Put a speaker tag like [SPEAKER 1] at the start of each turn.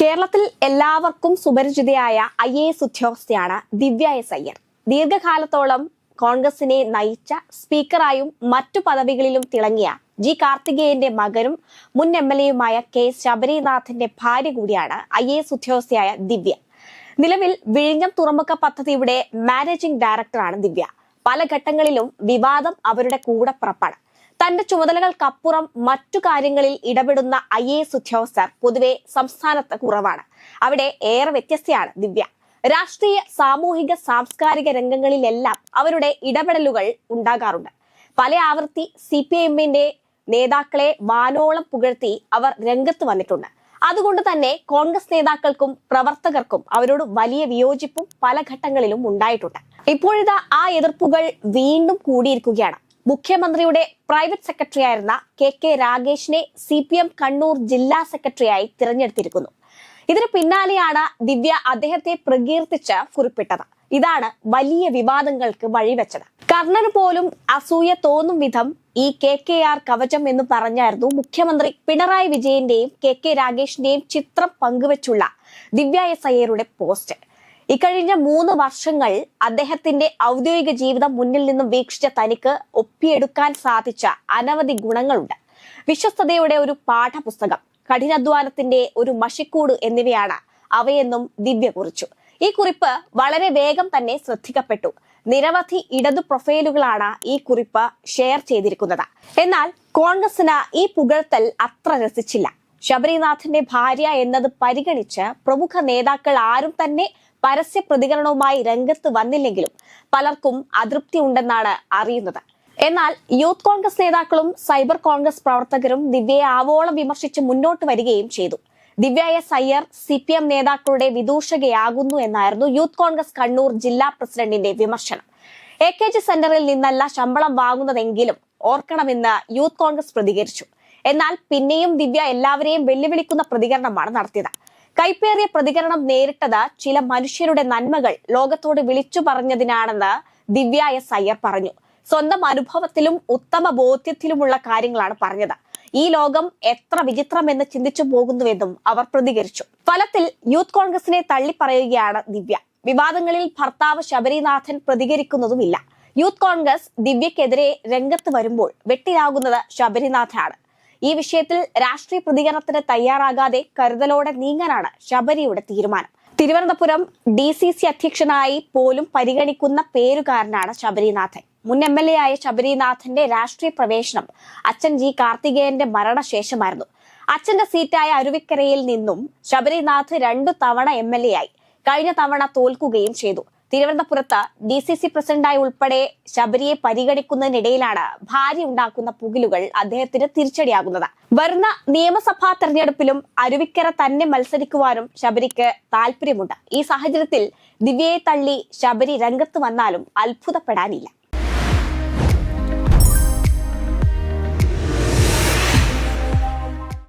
[SPEAKER 1] കേരളത്തിൽ എല്ലാവർക്കും സുപരിചിതയായ IAS ഉദ്യോഗസ്ഥയാണ് ദിവ്യ S Iyer. ദീർഘകാലത്തോളം കോൺഗ്രസിനെ നയിച്ച സ്പീക്കറായും മറ്റു പദവികളിലും തിളങ്ങിയ ജി കാർത്തികേയന്റെ മകനും മുൻ MLAയുമായ K ശബരിനാഥന്റെ ഭാര്യ കൂടിയാണ് IAS ഉദ്യോഗസ്ഥയായ ദിവ്യ. നിലവിൽ വിഴിഞ്ഞം തുറമുഖ പദ്ധതിയുടെ മാനേജിംഗ് ഡയറക്ടറാണ് ദിവ്യ. പല ഘട്ടങ്ങളിലും വിവാദം അവരുടെ കൂടപ്പിറപ്പാണ്. തന്റെ ചുമതലകൾക്കപ്പുറം മറ്റു കാര്യങ്ങളിൽ ഇടപെടുന്ന IAS ഉദ്യോഗസ്ഥർ പൊതുവെ സംസ്ഥാനത്ത് കുറവാണ്. അവിടെ ഏറെ വ്യത്യസ്തയാണ് ദിവ്യ. രാഷ്ട്രീയ, സാമൂഹിക, സാംസ്കാരിക രംഗങ്ങളിലെല്ലാം അവരുടെ ഇടപെടലുകൾ ഉണ്ടാകാറുണ്ട്. പല ആവർത്തി CPIMന്റെ നേതാക്കളെ വാനോളം പുകഴ്ത്തി അവർ രംഗത്ത് വന്നിട്ടുണ്ട്. അതുകൊണ്ട് തന്നെ കോൺഗ്രസ് നേതാക്കൾക്കും പ്രവർത്തകർക്കും അവരോട് വലിയ വിയോജിപ്പും പല ഘട്ടങ്ങളിലും ഉണ്ടായിട്ടുണ്ട്. ഇപ്പോഴിതാ ആ എതിർപ്പുകൾ വീണ്ടും കൂടിയിരിക്കുകയാണ്. മുഖ്യമന്ത്രിയുടെ പ്രൈവറ്റ് സെക്രട്ടറി ആയിരുന്ന KK രാഗേഷിനെ CPM കണ്ണൂർ ജില്ലാ സെക്രട്ടറിയായി തിരഞ്ഞെടുത്തിരിക്കുന്നു. ഇതിന് പിന്നാലെയാണ് ദിവ്യ അദ്ദേഹത്തെ പ്രകീർത്തിച്ച് കുറിപ്പിട്ടത്. ഇതാണ് വലിയ വിവാദങ്ങൾക്ക് വഴിവെച്ചത്. കർണന് പോലും അസൂയ തോന്നും വിധം ഈ KKR കവചം എന്ന് പറഞ്ഞായിരുന്നു മുഖ്യമന്ത്രി പിണറായി വിജയന്റെയും KK രാഗേഷിന്റെയും ചിത്രം പങ്കുവെച്ചുള്ള ദിവ്യ എസ് അയ്യരുടെ പോസ്റ്റ്. ഇക്കഴിഞ്ഞ 3 വർഷങ്ങൾ അദ്ദേഹത്തിന്റെ ഔദ്യോഗിക ജീവിതം മുന്നിൽ നിന്നും വീക്ഷിച്ച തനിക്ക് ഒപ്പിയെടുക്കാൻ സാധിച്ച അനവധി ഗുണങ്ങളുണ്ട്. വിശ്വസ്തതയുടെ ഒരു പാഠപുസ്തകം, കഠിനാധ്വാനത്തിന്റെ ഒരു മഷിക്കൂട് എന്നിവയാണ് അവയെന്നും ദിവ്യ കുറിച്ചു. ഈ കുറിപ്പ് വളരെ വേഗം തന്നെ ശ്രദ്ധിക്കപ്പെട്ടു. നിരവധി ഇടതു പ്രൊഫൈലുകളാണ് ഈ കുറിപ്പ് ഷെയർ ചെയ്തിരിക്കുന്നത്. എന്നാൽ കോൺഗ്രസിന് ഈ പുകഴ്ത്തൽ അത്ര രസിച്ചില്ല. ശബരിനാഥന്റെ ഭാര്യ എന്നത് പരിഗണിച്ച് പ്രമുഖ നേതാക്കൾ ആരും തന്നെ പരസ്യ പ്രതികരണവുമായി രംഗത്ത് വന്നില്ലെങ്കിലും പലർക്കും അതൃപ്തി ഉണ്ടെന്നാണ് അറിയുന്നത്. എന്നാൽ യൂത്ത് കോൺഗ്രസ് നേതാക്കളും സൈബർ കോൺഗ്രസ് പ്രവർത്തകരും ദിവ്യയെ ആവോളം വിമർശിച്ച് മുന്നോട്ട് വരികയും ചെയ്തു. ദിവ്യ എസ് അയ്യർ CPM നേതാക്കളുടെ വിദൂഷകയാകുന്നു എന്നായിരുന്നു യൂത്ത് കോൺഗ്രസ് കണ്ണൂർ ജില്ലാ പ്രസിഡന്റിന്റെ വിമർശനം. AKG സെന്ററിൽ നിന്നല്ല ശമ്പളം വാങ്ങുന്നതെങ്കിലും ഓർക്കണമെന്ന് യൂത്ത് കോൺഗ്രസ് പ്രതികരിച്ചു. എന്നാൽ പിന്നെയും ദിവ്യ എല്ലാവരെയും വെല്ലുവിളിക്കുന്ന പ്രതികരണമാണ് നടത്തിയത്. കൈപ്പേറിയ പ്രതികരണം നേരിട്ടത് ചില മനുഷ്യരുടെ നന്മകൾ ലോകത്തോട് വിളിച്ചു പറഞ്ഞതിനാണെന്ന് ദിവ്യ എസ് അയ്യർ പറഞ്ഞു. സ്വന്തം അനുഭവത്തിലും ഉത്തമ ബോധ്യത്തിലുമുള്ള കാര്യങ്ങളാണ് പറഞ്ഞത്. ഈ ലോകം എത്ര വിചിത്രമെന്ന് ചിന്തിച്ചു പോകുന്നുവെന്നും അവർ പ്രതികരിച്ചു. ഫലത്തിൽ യൂത്ത് കോൺഗ്രസിനെ തള്ളിപ്പറയുകയാണ് ദിവ്യ. വിവാദങ്ങളിൽ ഭർത്താവ് ശബരിനാഥൻ പ്രതികരിക്കുന്നതുമില്ല. യൂത്ത് കോൺഗ്രസ് ദിവ്യക്കെതിരെ രംഗത്ത് വരുമ്പോൾ വെട്ടിലാകുന്നത് ശബരിനാഥനാണ്. ഈ വിഷയത്തിൽ രാഷ്ട്രീയ പ്രതികരണത്തിന് തയ്യാറാകാതെ കരുതലോടെ നീങ്ങാനാണ് ശബരിയുടെ തീരുമാനം. തിരുവനന്തപുരം DCC അധ്യക്ഷനായി പോലും പരിഗണിക്കുന്ന പേരുകാരനാണ് ശബരിനാഥൻ. മുൻ MLA ആയ ശബരിനാഥന്റെ രാഷ്ട്രീയ പ്രവേശനം അച്ഛൻ ജി കാർത്തികേയന്റെ മരണശേഷമായിരുന്നു. അച്ഛന്റെ സീറ്റായ അരുവിക്കരയിൽ നിന്നും ശബരിനാഥ് 2 തവണ MLA ആയി. കഴിഞ്ഞ തവണ തോൽക്കുകയും ചെയ്തു. തിരുവനന്തപുരത്ത് DCC പ്രസിഡന്റായി ഉൾപ്പെടെ ശബരിയെ പരിഗണിക്കുന്നതിനിടയിലാണ് ഭാര്യ ഉണ്ടാക്കുന്ന പുകിലുകൾ അദ്ദേഹത്തിന് തിരിച്ചടിയാകുന്നത്. വരുന്ന നിയമസഭാ തെരഞ്ഞെടുപ്പിലും അരുവിക്കര തന്നെ മത്സരിക്കുവാനും ശബരിക്ക് താല്പര്യമുണ്ട്. ഈ സാഹചര്യത്തിൽ ദിവ്യയെ തള്ളി ശബരി രംഗത്ത് വന്നാലും അത്ഭുതപ്പെടാനില്ല.